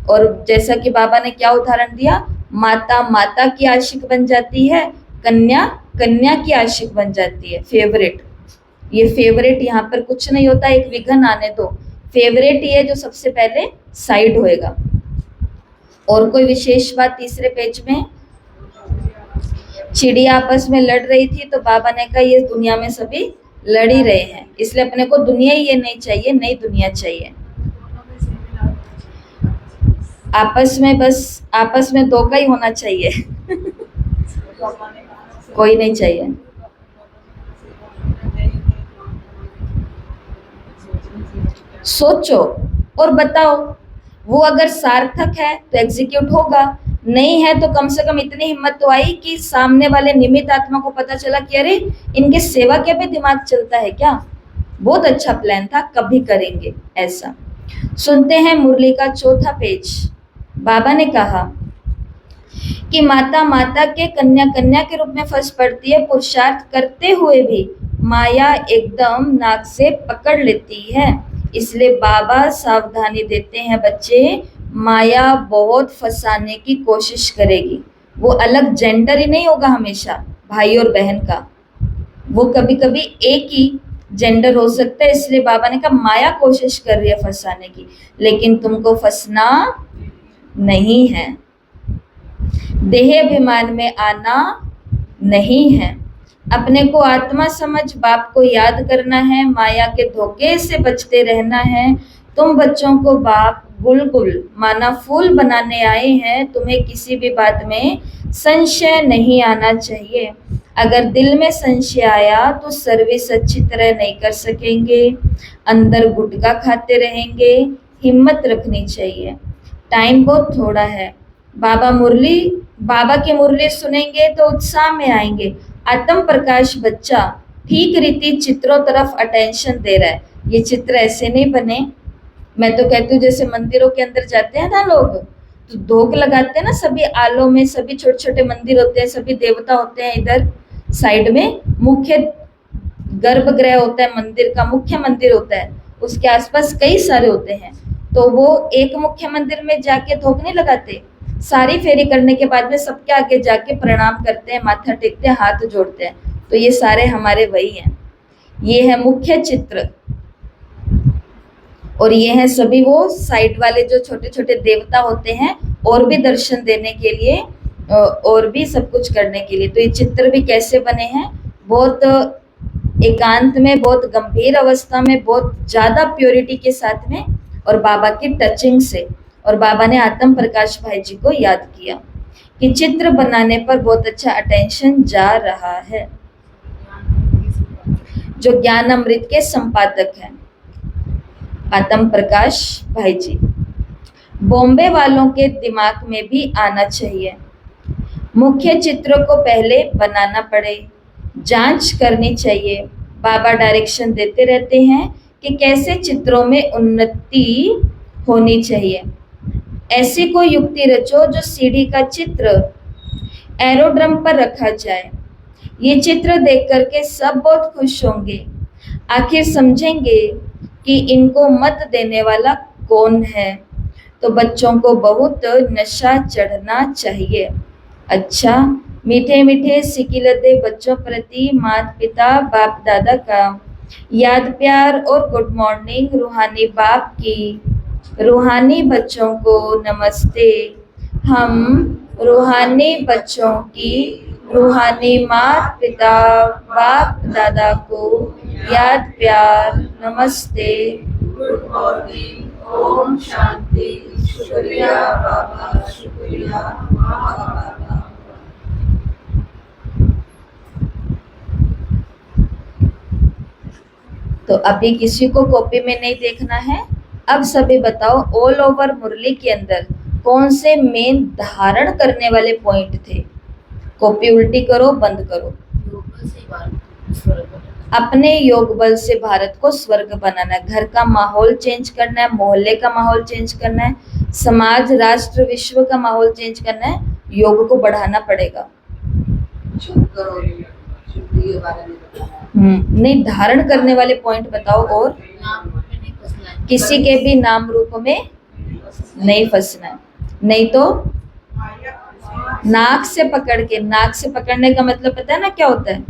और जैसा कि बाबा ने क्या उदाहरण दिया, माता माता की आशिक बन जाती है, कन्या कन्या की आशिक बन जाती है, फेवरेट। ये फेवरेट यहाँ पर कुछ नहीं होता, एक विघन आने दो, फेवरेट ये जो सबसे पहले साइड होएगा। और कोई विशेष बात तीसरे पेज में, चिड़िया आपस में लड़ रही थी, तो बाबा ने कहा ये दुनिया में सभी लड़ ही रहे हैं, इसलिए अपने को दुनिया ही ये नहीं चाहिए, नई दुनिया चाहिए। आपस में बस, आपस में दो का ही होना चाहिए कोई नहीं चाहिए। सोचो और बताओ, वो अगर सार्थक है तो एग्जीक्यूट होगा, नहीं है तो कम से कम इतनी हिम्मत तो आई कि सामने वाले निमित्त आत्मा को पता चला कि अरे इनके सेवा के भी दिमाग चलता है क्या, बहुत अच्छा प्लान था, कभी करेंगे ऐसा। सुनते हैं मुरली का चौथा पेज। बाबा ने कहा कि माता माता के, कन्या कन्या के रूप में फंस पड़ती है, पुरुषार्थ करते हुए भी माया एकदम नाक से पकड़ लेती है। इसलिए बाबा सावधानी देते हैं, बच्चे माया बहुत फंसाने की कोशिश करेगी। वो अलग जेंडर ही नहीं होगा हमेशा, भाई और बहन का, वो कभी कभी एक ही जेंडर हो सकता है। इसलिए बाबा ने कहा माया कोशिश कर रही है फंसाने की, लेकिन तुमको फंसना नहीं है, देह अभिमान में आना नहीं है, अपने को आत्मा समझ बाप को याद करना है, माया के धोखे से बचते रहना है। तुम बच्चों को बाप गुलगुल माना फूल बनाने आए हैं, तुम्हें किसी भी बात में संशय नहीं आना चाहिए। अगर दिल में संशय आया तो सर्विस अच्छी तरह नहीं कर सकेंगे, अंदर गुटखा खाते रहेंगे। हिम्मत रखनी चाहिए, टाइम बहुत थोड़ा है। बाबा की मुरली सुनेंगे तो उत्साह में आएंगे। आत्म प्रकाश बच्चा ठीक रीति चित्रों तरफ अटेंशन दे रहा है। ये चित्र ऐसे नहीं बने। मैं तो कहती हूँ जैसे मंदिरों के अंदर जाते हैं ना लोग, तो धोक लगाते हैं ना, सभी आलों में सभी छोटे छोटे मंदिर होते हैं, सभी देवता होते हैं। इधर साइड में मुख्य गर्भगृह होता है, मंदिर का मुख्य मंदिर होता है, उसके आसपास कई सारे होते हैं। तो वो एक मुख्य मंदिर में जाके धोक नहीं लगाते, सारी फेरी करने के बाद में सबके आगे जाके प्रणाम करते हैं, माथा टेकते हैं, हाथ जोड़ते हैं। तो ये सारे हमारे वही हैं। ये है मुख्य चित्र और ये हैं सभी वो साइड वाले जो छोटे छोटे देवता होते हैं, और भी दर्शन देने के लिए और भी सब कुछ करने के लिए। तो ये चित्र भी कैसे बने हैं, बहुत एकांत में, बहुत गंभीर अवस्था में, बहुत ज्यादा प्योरिटी के साथ में, और बाबा की टचिंग से। और बाबा ने आत्म प्रकाश भाई जी को याद किया कि चित्र बनाने पर बहुत अच्छा अटेंशन जा रहा है। जो ज्ञान अमृत के संपादक हैं आत्म प्रकाश भाई जी। बॉम्बे वालों के दिमाग में भी आना चाहिए, मुख्य चित्र को पहले बनाना पड़े, जांच करनी चाहिए। बाबा डायरेक्शन देते रहते हैं कि कैसे चित्रों में उन्नति होनी चाहिए। ऐसी कोई युक्ति रचो जो सीढ़ी का चित्र एरोड्रम पर रखा जाए। ये चित्र देख करके सब बहुत खुश होंगे, आखिर समझेंगे कि इनको मत देने वाला कौन है। तो बच्चों को बहुत नशा चढ़ना चाहिए। अच्छा, मीठे मीठे सिकिलते बच्चों प्रति माता पिता बाप दादा का याद प्यार और गुड मॉर्निंग। रूहानी बाप की रूहानी बच्चों को नमस्ते। हम रूहानी बच्चों की रूहानी माता पिता बाप दादा को याद प्यार नमस्ते। गुड मॉर्निंग, ओम शांति, शुक्रिया बाबा, शुक्रिया बाबा। तो अभी किसी को कॉपी में नहीं देखना है। अब सभी बताओ ऑल ओवर मुरली के अंदर कौन से मेन धारण करने वाले पॉइंट थे। कॉपी उल्टी करो, बंद करो। अपने योग बल से भारत को स्वर्ग बनाना है, घर का माहौल चेंज करना है, मोहल्ले का माहौल चेंज करना है, समाज राष्ट्र विश्व का माहौल चेंज करना है। योग को बढ़ाना पड़ेगा। नहीं, धारण करने वाले पॉइंट बताओ। और किसी के भी नाम रूप में नहीं फंसना है, नहीं तो नाक से पकड़ के। नाक से पकड़ने का मतलब पता है ना क्या होता है?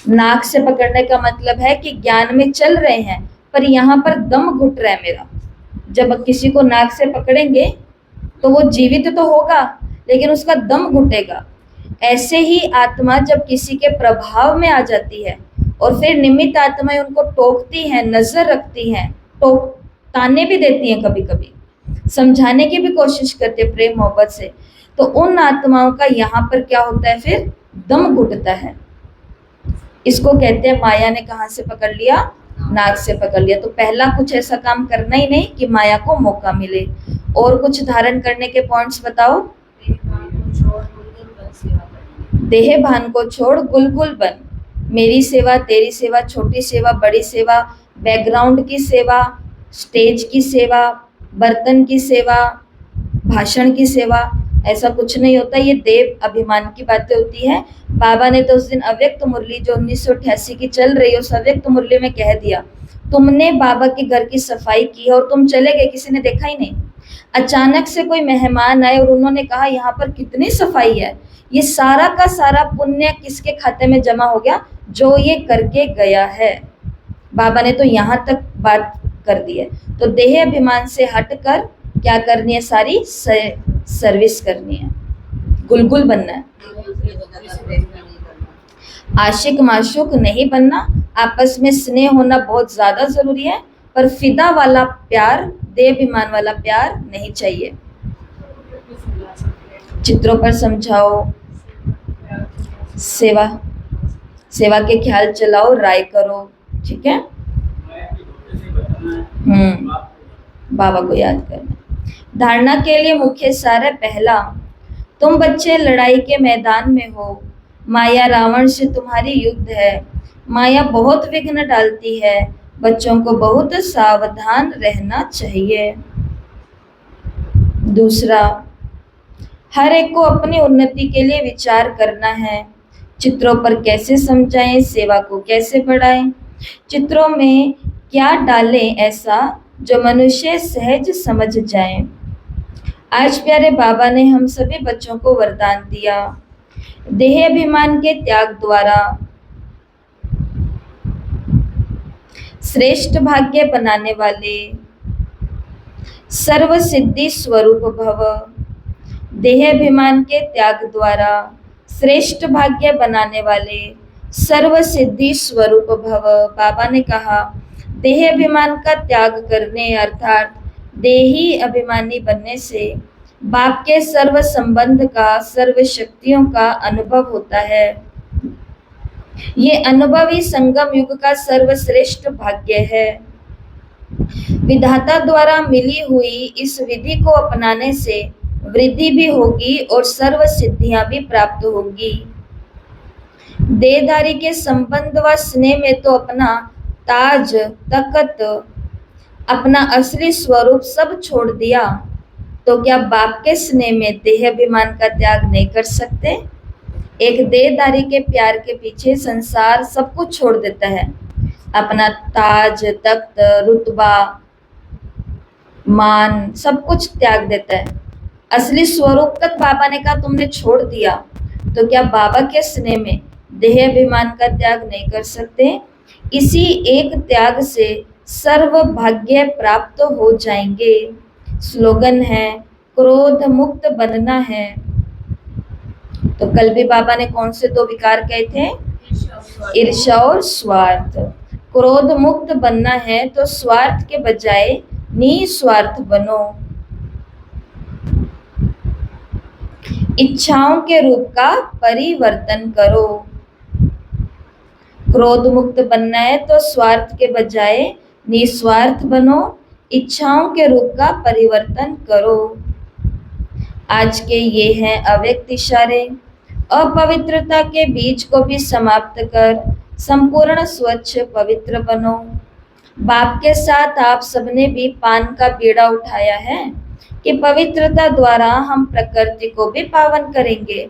नाक से पकड़ने का मतलब है कि ज्ञान में चल रहे हैं पर यहाँ पर दम घुट रहा है मेरा। जब किसी को नाक से पकड़ेंगे तो वो जीवित तो होगा लेकिन उसका दम घुटेगा। ऐसे ही आत्मा जब किसी के प्रभाव में आ जाती है और फिर निमित्त आत्माएं उनको टोकती हैं, नजर रखती हैं, ताने भी देती हैं, कभी कभी समझाने की भी कोशिश करते हैं प्रेम मोहब्बत से, तो उन आत्माओं का यहाँ पर क्या होता है? फिर दम घुटता है। इसको कहते हैं माया ने कहाँ से पकड़ लिया? नाक से पकड़ लिया। तो पहला कुछ ऐसा काम करना ही नहीं कि माया को मौका मिले। और कुछ धारण करने के पॉइंट्स बताओ। देह भान को छोड़ गुलगुल बन। मेरी सेवा, तेरी सेवा, छोटी सेवा, बड़ी सेवा, बैकग्राउंड की सेवा, स्टेज की सेवा, बर्तन की सेवा, भाषण की सेवा, ऐसा कुछ नहीं होता। ये देव अभिमान की बातें होती है। बाबा ने तो उस दिन अव्यक्त मुरली जो 1988 की चल रही है उस अव्यक्त मुरली में कह दिया, तुमने बाबा के घर की सफाई की और तुम चले गए, किसी ने देखा ही नहीं। अचानक से कोई मेहमान आए और उन्होंने कहा यहाँ पर कितनी सफाई है। ये सारा का सारा पुण्य किसके खाते में जमा हो गया? जो ये करके गया है। बाबा ने तो यहाँ तक बात कर दी है। तो देह अभिमान से हटकर क्या करनी है? सारी सर्विस करनी है, गुलगुल बनना है। आशिक माशूक नहीं बनना। आपस में स्नेह होना बहुत ज्यादा जरूरी है पर फिदा वाला प्यार देहाभिमान वाला प्यार नहीं चाहिए। चित्रों पर समझाओ, सेवा सेवा के ख्याल चलाओ, राय करो, ठीक है। बाबा को याद करना। धारणा के लिए मुख्य सार है, पहला, तुम बच्चे लड़ाई के मैदान में हो, माया रावण से तुम्हारी युद्ध है, माया बहुत विघ्न डालती है, बच्चों को बहुत सावधान रहना चाहिए। दूसरा, हर एक को अपनी उन्नति के लिए विचार करना है, चित्रों पर कैसे समझाएं, सेवा को कैसे बढ़ाएं, चित्रों में क्या डालें ऐसा जो मनुष्य सहज समझ जाए। आज प्यारे बाबा ने हम सभी बच्चों को वरदान दिया, देह अभिमान के त्याग द्वारा श्रेष्ठ भाग्य बनाने वाले सर्व सिद्धि स्वरूप भव। देह अभिमान के त्याग द्वारा श्रेष्ठ भाग्य बनाने वाले सर्व सिद्धि स्वरूप भव। बाबा ने कहा, देह अभिमान का त्याग करने अर्थात देही अभिमानी बनने से बाप के सर्व संबंध का, सर्व शक्तियों का अनुभव होता है। ये अनुभव ही संगम युग का सर्वश्रेष्ठ भाग्य है। विधाता द्वारा मिली हुई इस विधि को अपनाने से वृद्धि भी होगी और सर्व सिद्धियां भी प्राप्त होगी। देहधारी के संबंध व स्नेह में तो अपना ताज, तकत, अपना असली स्वरूप सब छोड़ दिया, तो क्या बाप के स्नेह में देह अभिमान का त्याग नहीं कर सकते? एक देहधारी के प्यार के पीछे संसार सब कुछ छोड़ देता है, अपना ताज, तख्त, रुतबा, मान सब कुछ त्याग देता है। असली स्वरूप तक बाबा ने कहा तुमने छोड़ दिया, तो क्या बाबा के स्नेह में देह अभिमान का त्याग नहीं कर सकते? इसी एक त्याग से सर्व भाग्य प्राप्त हो जाएंगे। स्लोगन है, क्रोध मुक्त बनना है। तो कल भी बाबा ने कौन से दो विकार कहे थे? ईर्ष्या और स्वार्थ। क्रोध मुक्त बनना है तो स्वार्थ के बजाय निस्वार्थ बनो। इच्छाओं के रूप का परिवर्तन करो। क्रोध मुक्त बनना है तो स्वार्थ के बजाय निस्वार्थ बनो, इच्छाओं के रूप का परिवर्तन करो। आज के ये हैं अव्यक्त इशारे। अपवित्रता के बीज को भी समाप्त कर संपूर्ण स्वच्छ पवित्र बनो। बाप के साथ आप सबने भी पान का बीड़ा उठाया है कि पवित्रता द्वारा हम प्रकृति को भी पावन करेंगे।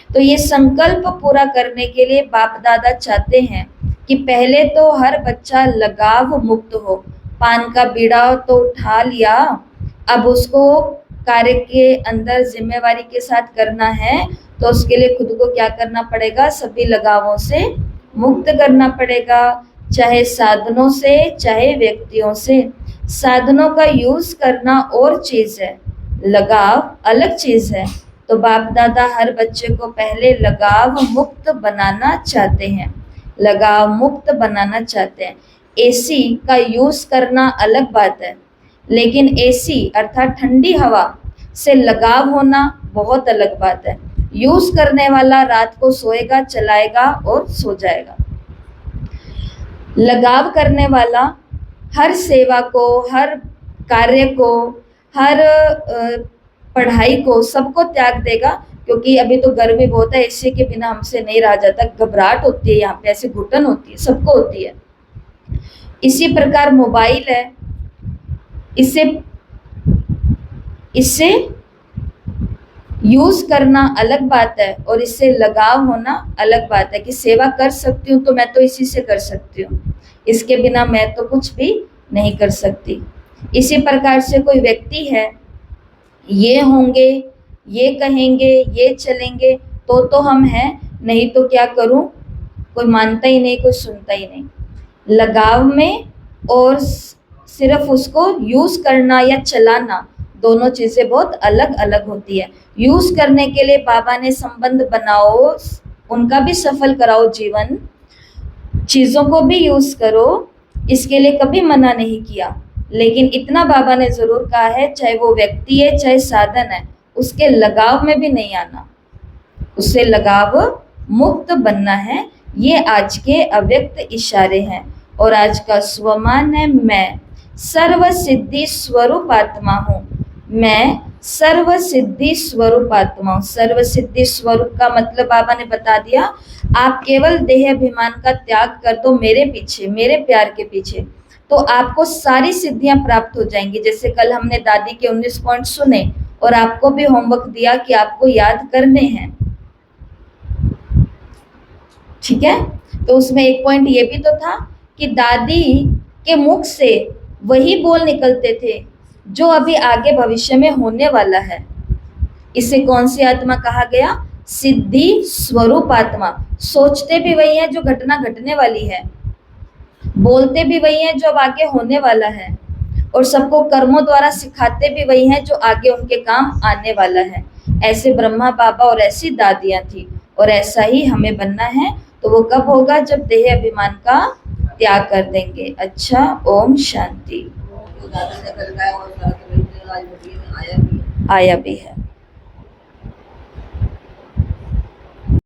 तो ये संकल्प पूरा करने के लिए बाप दादा चाहते हैं कि पहले तो हर बच्चा लगाव मुक्त हो। पान का बीड़ा तो उठा लिया, अब उसको कार्य के अंदर जिम्मेवारी के साथ करना है, तो उसके लिए खुद को क्या करना पड़ेगा? सभी लगावों से मुक्त करना पड़ेगा, चाहे साधनों से चाहे व्यक्तियों से। साधनों का यूज करना और चीज है, लगाव अलग चीज है। तो बाप दादा हर बच्चे को पहले लगाव मुक्त बनाना चाहते हैं, लगाव मुक्त बनाना चाहते हैं। एसी का यूज करना अलग बात है, लेकिन एसी अर्थात ठंडी हवा से लगाव होना बहुत अलग बात है। यूज करने वाला रात को सोएगा, चलाएगा और सो जाएगा। लगाव करने वाला हर सेवा को, हर कार्य को, हर पढ़ाई को, सबको त्याग देगा। क्योंकि अभी तो गर्मी बहुत है, एसी के बिना हमसे नहीं रहा जाता, घबराहट होती है, यहाँ पे ऐसी घुटन होती है, सबको होती है। इसी प्रकार मोबाइल है, इससे यूज करना अलग बात है और इससे लगाव होना अलग बात है। कि सेवा कर सकती हूँ तो मैं तो इसी से कर सकती हूँ, इसके बिना मैं तो कुछ भी नहीं कर सकती। इसी प्रकार से कोई व्यक्ति है, ये होंगे, ये कहेंगे, ये चलेंगे तो हम हैं, नहीं तो क्या करूं? कोई मानता ही नहीं, कोई सुनता ही नहीं। लगाव में और सिर्फ उसको यूज करना या चलाना, दोनों चीजें बहुत अलग अलग होती है। यूज करने के लिए बाबा ने संबंध बनाओ, उनका भी सफल कराओ जीवन, चीजों को भी यूज करो, इसके लिए कभी मना नहीं किया। लेकिन इतना बाबा ने जरूर कहा है, चाहे वो व्यक्ति है चाहे साधन है, उसके लगाव में भी नहीं आना, उससे लगाव मुक्त बनना है। ये आज के अव्यक्त इशारे हैं। और आज का स्वमान है, मैं सर्व सिद्धि स्वरूप आत्मा हूँ। मैं सर्व सिद्धि स्वरूप आत्मा हूँ। सर्व सिद्धि स्वरूप का मतलब बाबा ने बता दिया, आप केवल देह अभिमान का त्याग कर दो मेरे पीछे, मेरे प्यार के पीछे, तो आपको सारी सिद्धियां प्राप्त हो जाएंगी। जैसे कल हमने दादी के 19 पॉइंट सुने और आपको भी होमवर्क दिया कि आपको याद करने हैं, ठीक है। तो उसमें एक पॉइंट ये भी तो था कि दादी के मुख से वही बोल निकलते थे जो अभी आगे भविष्य में होने वाला है। इसे कौन सी आत्मा कहा गया? सिद्धि स्वरूप आत्मा। सोचते भी वही है जो घटना घटने वाली है, बोलते भी वही है जो अब आगे होने वाला है, और सबको कर्मों द्वारा सिखाते भी वही है जो आगे उनके काम आने वाला है। ऐसे ब्रह्मा बाबा और ऐसी दादियां थी, और ऐसा ही हमें बनना है। तो वो कब होगा? जब देह अभिमान का त्याग कर देंगे। अच्छा, ओम शांति। दादा ने कल गाया और आया भी है। आया भी है।